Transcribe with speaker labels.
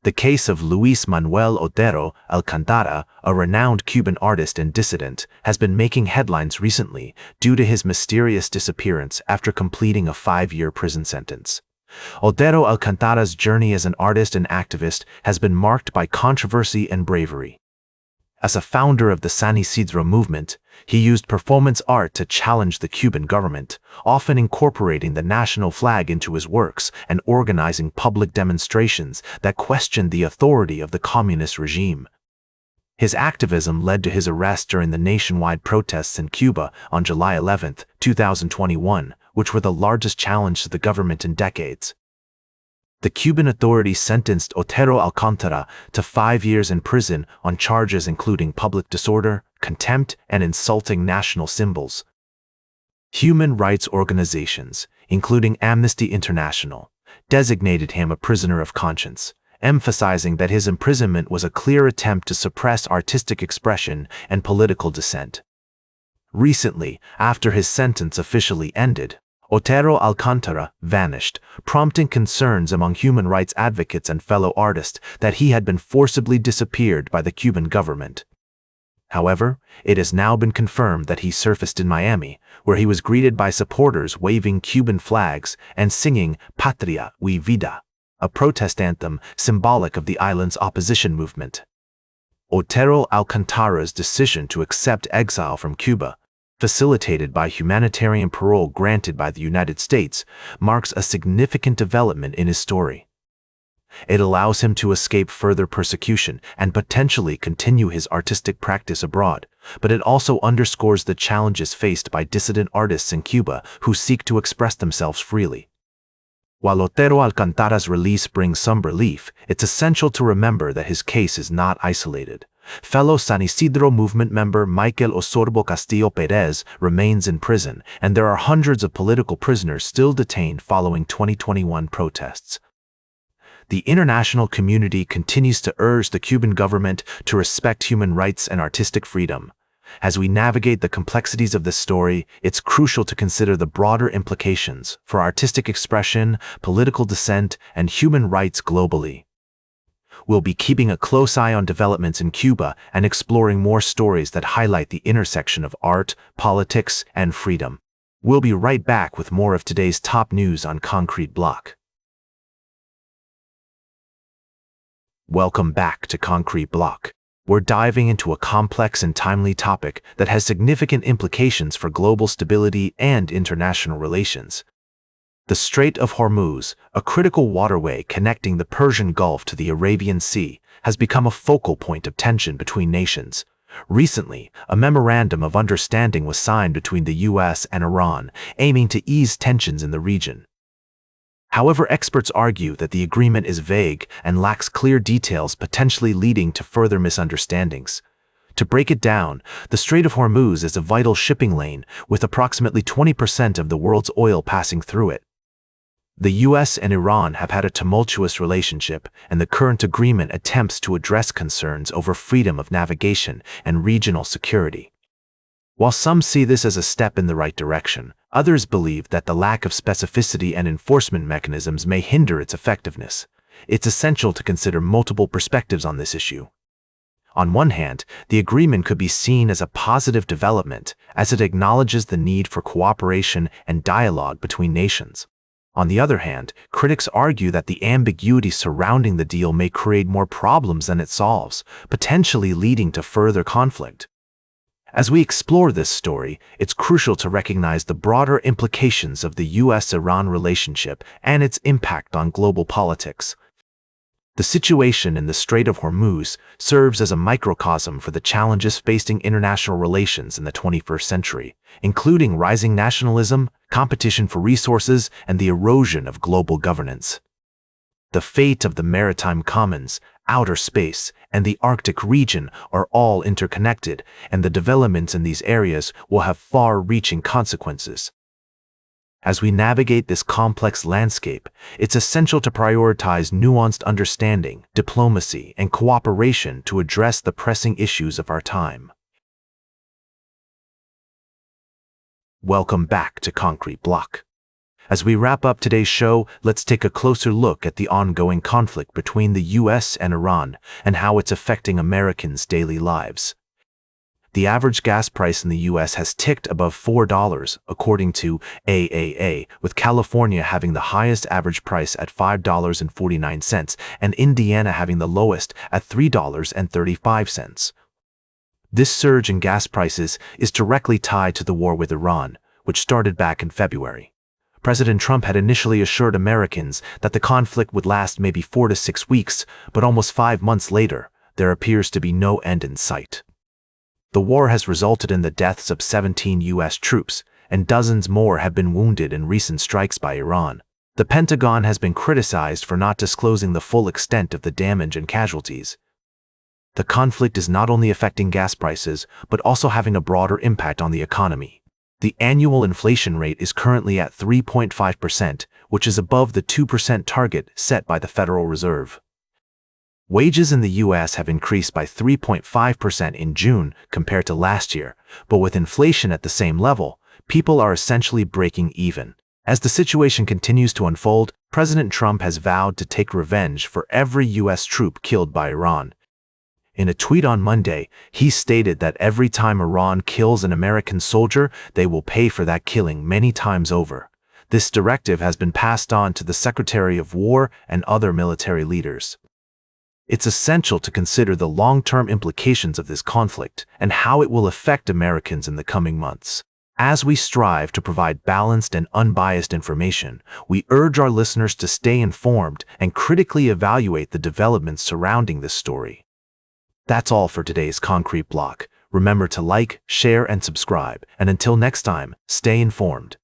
Speaker 1: The case of Luis Manuel Otero Alcántara, a renowned Cuban artist and dissident, has been making headlines recently due to his mysterious disappearance after completing a 5-year prison sentence. Otero Alcántara's journey as an artist and activist has been marked by controversy and bravery. As a founder of the San Isidro movement, he used performance art to challenge the Cuban government, often incorporating the national flag into his works and organizing public demonstrations that questioned the authority of the communist regime. His activism led to his arrest during the nationwide protests in Cuba on July 11, 2021, which were the largest challenge to the government in decades. The Cuban authorities sentenced Otero Alcántara to 5 years in prison on charges including public disorder, contempt, and insulting national symbols. Human rights organizations, including Amnesty International, designated him a prisoner of conscience, emphasizing that his imprisonment was a clear attempt to suppress artistic expression and political dissent. Recently, after his sentence officially ended, Otero Alcántara vanished, prompting concerns among human rights advocates and fellow artists that he had been forcibly disappeared by the Cuban government. However, it has now been confirmed that he surfaced in Miami, where he was greeted by supporters waving Cuban flags and singing Patria y Vida, a protest anthem symbolic of the island's opposition movement. Otero Alcántara's decision to accept exile from Cuba, facilitated by humanitarian parole granted by the United States, marks a significant development in his story. It allows him to escape further persecution and potentially continue his artistic practice abroad, but it also underscores the challenges faced by dissident artists in Cuba who seek to express themselves freely. While Otero Alcántara's release brings some relief, it's essential to remember that his case is not isolated. Fellow San Isidro movement member Michael Osorbo Castillo Perez remains in prison, and there are hundreds of political prisoners still detained following 2021 protests. The international community continues to urge the Cuban government to respect human rights and artistic freedom. As we navigate the complexities of this story, it's crucial to consider the broader implications for artistic expression, political dissent, and human rights globally. We'll be keeping a close eye on developments in Cuba and exploring more stories that highlight the intersection of art, politics, and freedom. We'll be right back with more of today's top news on Concrete Block. Welcome back to Concrete Block. We're diving into a complex and timely topic that has significant implications for global stability and international relations. The Strait of Hormuz, a critical waterway connecting the Persian Gulf to the Arabian Sea, has become a focal point of tension between nations. Recently, a memorandum of understanding was signed between the U.S. and Iran, aiming to ease tensions in the region. However, experts argue that the agreement is vague and lacks clear details, potentially leading to further misunderstandings. To break it down, the Strait of Hormuz is a vital shipping lane, with approximately 20% of the world's oil passing through it. The U.S. and Iran have had a tumultuous relationship, and the current agreement attempts to address concerns over freedom of navigation and regional security. While some see this as a step in the right direction, others believe that the lack of specificity and enforcement mechanisms may hinder its effectiveness. It's essential to consider multiple perspectives on this issue. On one hand, the agreement could be seen as a positive development, as it acknowledges the need for cooperation and dialogue between nations. On the other hand, critics argue that the ambiguity surrounding the deal may create more problems than it solves, potentially leading to further conflict. As we explore this story, it's crucial to recognize the broader implications of the U.S.-Iran relationship and its impact on global politics. The situation in the Strait of Hormuz serves as a microcosm for the challenges facing international relations in the 21st century, including rising nationalism, competition for resources, and the erosion of global governance. The fate of the maritime commons, outer space, and the Arctic region are all interconnected, and the developments in these areas will have far-reaching consequences. As we navigate this complex landscape, it's essential to prioritize nuanced understanding, diplomacy, and cooperation to address the pressing issues of our time. Welcome back to Concrete Block. As we wrap up today's show, let's take a closer look at the ongoing conflict between the US and Iran and how it's affecting Americans' daily lives. The average gas price in the US has ticked above $4, according to AAA, with California having the highest average price at $5.49 and Indiana having the lowest at $3.35. This surge in gas prices is directly tied to the war with Iran, which started back in February. President Trump had initially assured Americans that the conflict would last maybe 4 to 6 weeks, but almost 5 months later, there appears to be no end in sight. The war has resulted in the deaths of 17 U.S. troops, and dozens more have been wounded in recent strikes by Iran. The Pentagon has been criticized for not disclosing the full extent of the damage and casualties. The conflict is not only affecting gas prices, but also having a broader impact on the economy. The annual inflation rate is currently at 3.5%, which is above the 2% target set by the Federal Reserve. Wages in the U.S. have increased by 3.5% in June compared to last year, but with inflation at the same level, people are essentially breaking even. As the situation continues to unfold, President Trump has vowed to take revenge for every U.S. troop killed by Iran. In a tweet on Monday, he stated that every time Iran kills an American soldier, they will pay for that killing many times over. This directive has been passed on to the Secretary of War and other military leaders. It's essential to consider the long-term implications of this conflict and how it will affect Americans in the coming months. As we strive to provide balanced and unbiased information, we urge our listeners to stay informed and critically evaluate the developments surrounding this story. That's all for today's Concrete Block. Remember to like, share, and subscribe. And until next time, stay informed.